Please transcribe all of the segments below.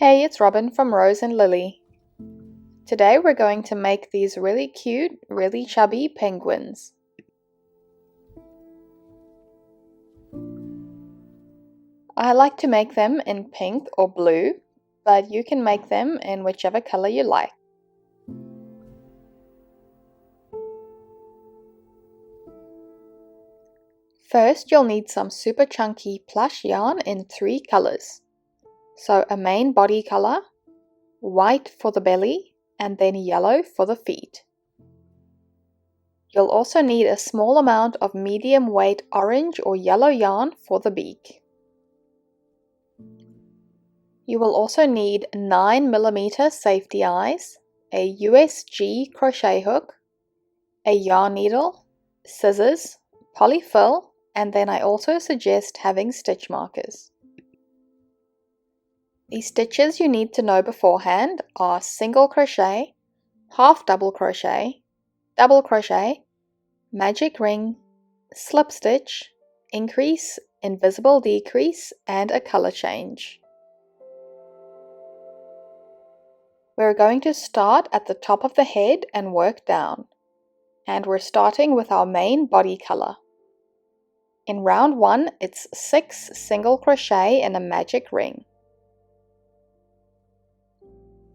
Hey, it's Robin from Rose and Lily. Today we're going to make these really cute, really chubby penguins. I like to make them in pink or blue, but you can make them in whichever color you like. First, you'll need some super chunky plush yarn in 3 colors. So a main body color, white for the belly, and then yellow for the feet. You'll also need a small amount of medium weight orange or yellow yarn for the beak. You will also need 9mm safety eyes, a USG crochet hook, a yarn needle, scissors, polyfill, and then I also suggest having stitch markers. The stitches you need to know beforehand are single crochet, half double crochet, double crochet, magic ring, slip stitch, increase, invisible decrease, and a color change. We're going to start at the top of the head and work down, and we're starting with our main body color. In round 1, it's 6 single crochet and a magic ring.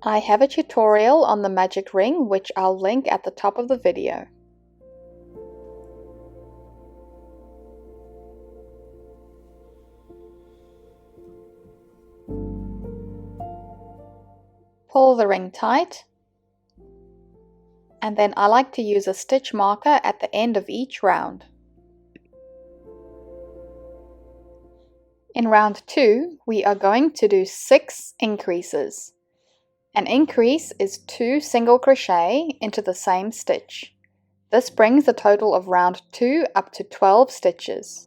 I have a tutorial on the magic ring which I'll link at the top of the video. Pull the ring tight, and then I like to use a stitch marker at the end of each round. In round 2, we are going to do 6 increases. An increase is 2 single crochet into the same stitch. This brings the total of round 2 up to 12 stitches.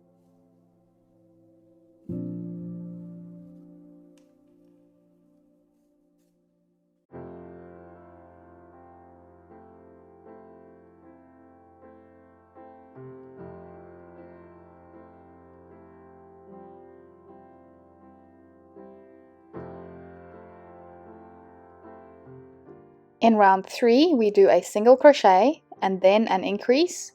In round 3, we do a single crochet and then an increase,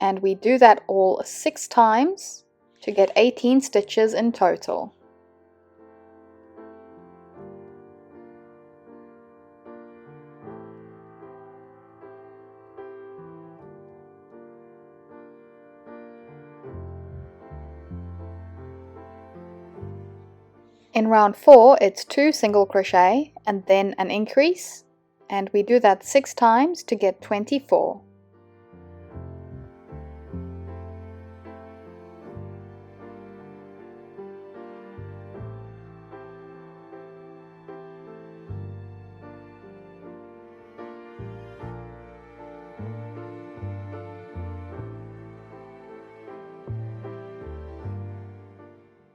and we do that all 6 times to get 18 stitches in total. In round 4, it's 2 single crochet and then an increase, and we do that 6 times to get 24.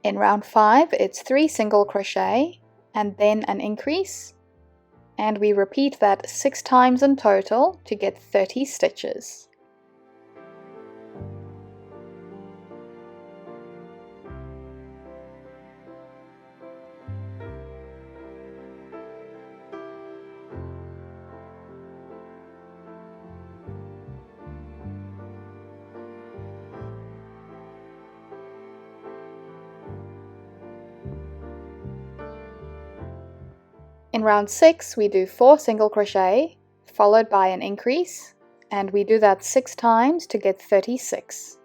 In round 5, it's 3 single crochet and then an increase, and we repeat that 6 times in total to get 30 stitches. In round 6, we do 4 single crochet, followed by an increase, and we do that 6 times to get 36.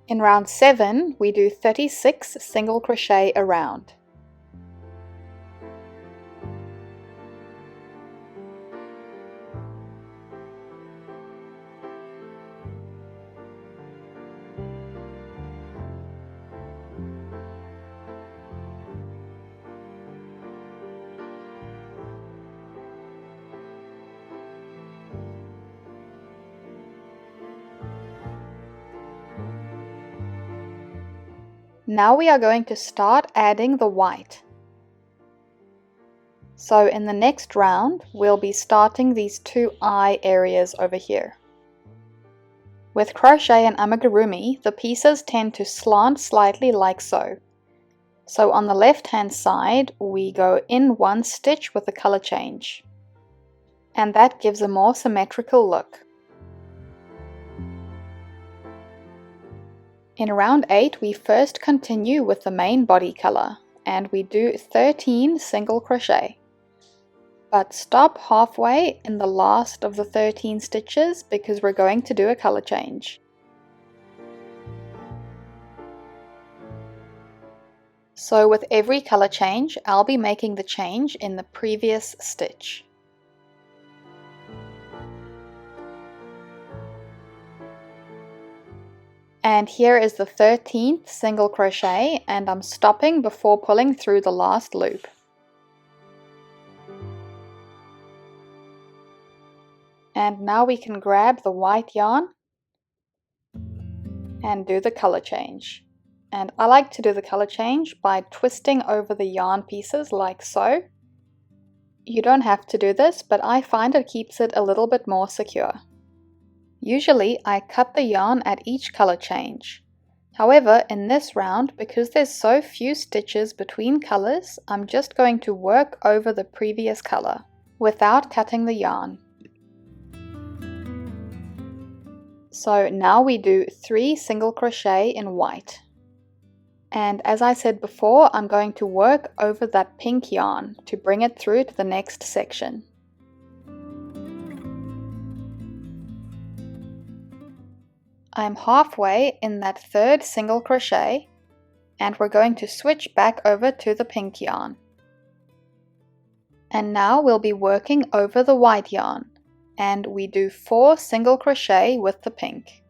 In round 7, we do 36 single crochet around. Now we are going to start adding the white. So in the next round, we'll be starting these two eye areas over here. With crochet and amigurumi, the pieces tend to slant slightly like so. So on the left hand side, we go in one stitch with the color change. And that gives a more symmetrical look. In round 8, we first continue with the main body color, and we do 13 single crochet. But stop halfway in the last of the 13 stitches because we're going to do a color change. So with every color change, I'll be making the change in the previous stitch. And here is the 13th single crochet, and I'm stopping before pulling through the last loop. And now we can grab the white yarn and do the color change. And I like to do the color change by twisting over the yarn pieces like so. You don't have to do this, but I find it keeps it a little bit more secure. Usually I cut the yarn at each color change. However, in this round, because there's so few stitches between colors, I'm just going to work over the previous color without cutting the yarn. So now we do 3 single crochet in white. And as I said before, I'm going to work over that pink yarn to bring it through to the next section. I'm halfway in that 3rd single crochet, and we're going to switch back over to the pink yarn. And now we'll be working over the white yarn, and we do 4 single crochet with the pink.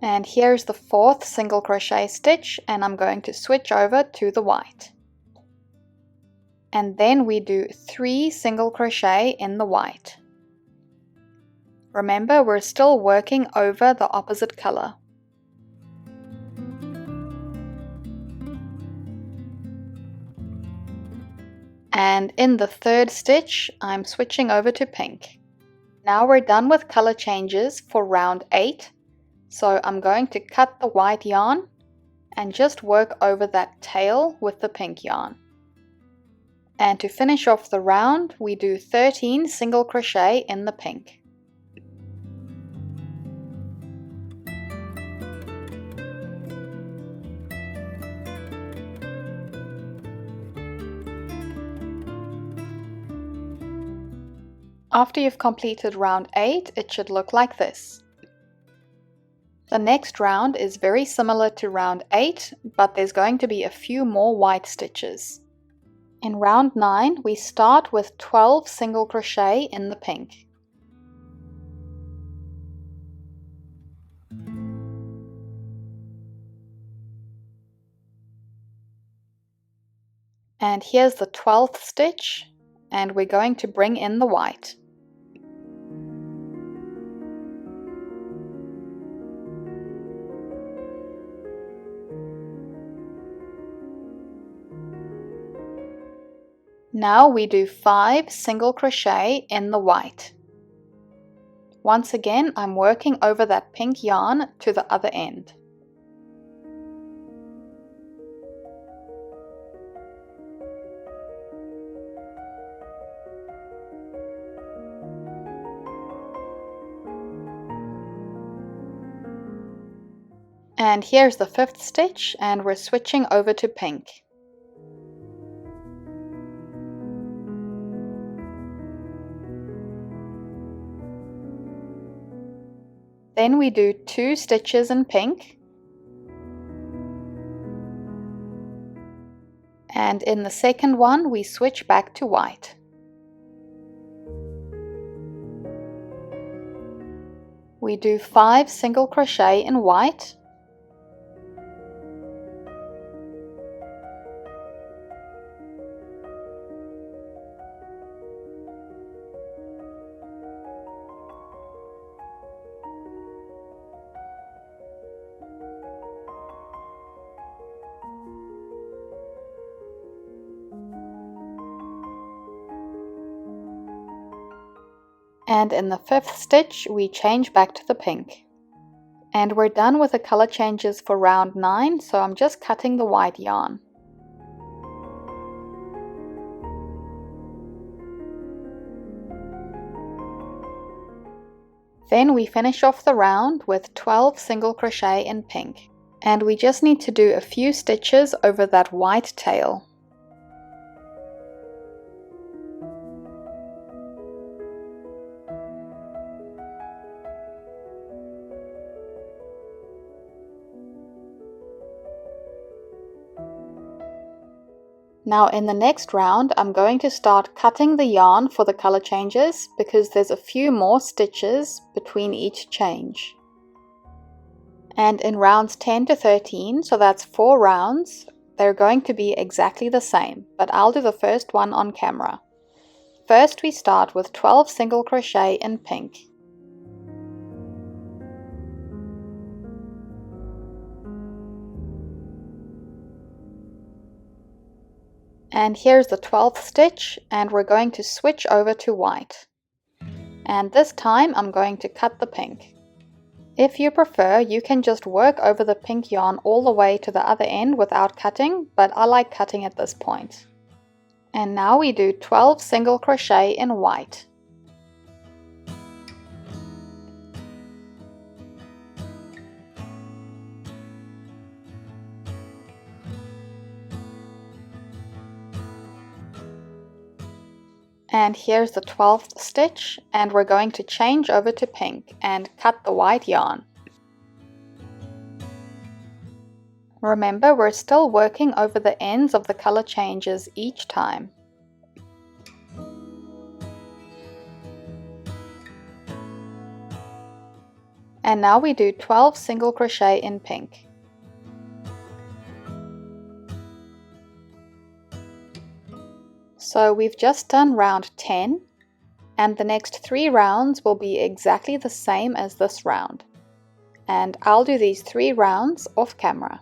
And here's the 4th single crochet stitch, and I'm going to switch over to the white. And then we do 3 single crochet in the white. Remember, we're still working over the opposite color. And in the 3rd stitch, I'm switching over to pink. Now we're done with color changes for round 8. So I'm going to cut the white yarn and just work over that tail with the pink yarn. And to finish off the round, we do 13 single crochet in the pink. After you've completed round 8, it should look like this. The next round is very similar to round 8, but there's going to be a few more white stitches. In round 9, we start with 12 single crochet in the pink. And here's the 12th stitch, and we're going to bring in the white. Now we do 5 single crochet in the white. Once again, I'm working over that pink yarn to the other end. And here's the 5th stitch, and we're switching over to pink. Then we do 2 stitches in pink, and in the second one we switch back to white. We do 5 single crochet in white, And in the 5th stitch, we change back to the pink. And we're done with the color changes for round 9, so I'm just cutting the white yarn. Then we finish off the round with 12 single crochet in pink, and we just need to do a few stitches over that white tail. Now in the next round, I'm going to start cutting the yarn for the color changes because there's a few more stitches between each change. And in rounds 10 to 13, so that's 4 rounds, they're going to be exactly the same, but I'll do the first one on camera. First we start with 12 single crochet in pink. And here's the 12th stitch, and we're going to switch over to white. And this time I'm going to cut the pink. If you prefer, you can just work over the pink yarn all the way to the other end without cutting, but I like cutting at this point. And now we do 12 single crochet in white. And here's the 12th stitch, and we're going to change over to pink and cut the white yarn. Remember, we're still working over the ends of the color changes each time. And now we do 12 single crochet in pink. So we've just done round 10, and the next 3 rounds will be exactly the same as this round. And I'll do these 3 rounds off camera.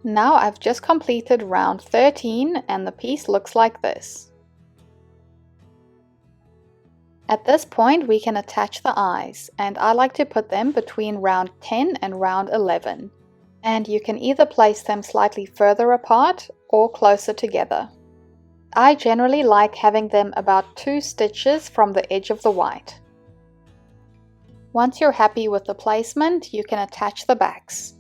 Now I've just completed round 13 and the piece looks like this. At this point we can attach the eyes, and I like to put them between round 10 and round 11. And you can either place them slightly further apart or closer together. I generally like having them about 2 stitches from the edge of the white. Once you're happy with the placement, you can attach the backs.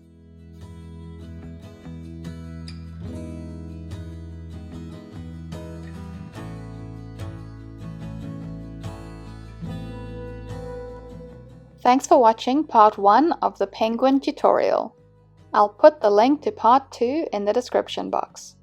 Thanks for watching part 1 of the penguin tutorial. I'll put the link to part 2 in the description box.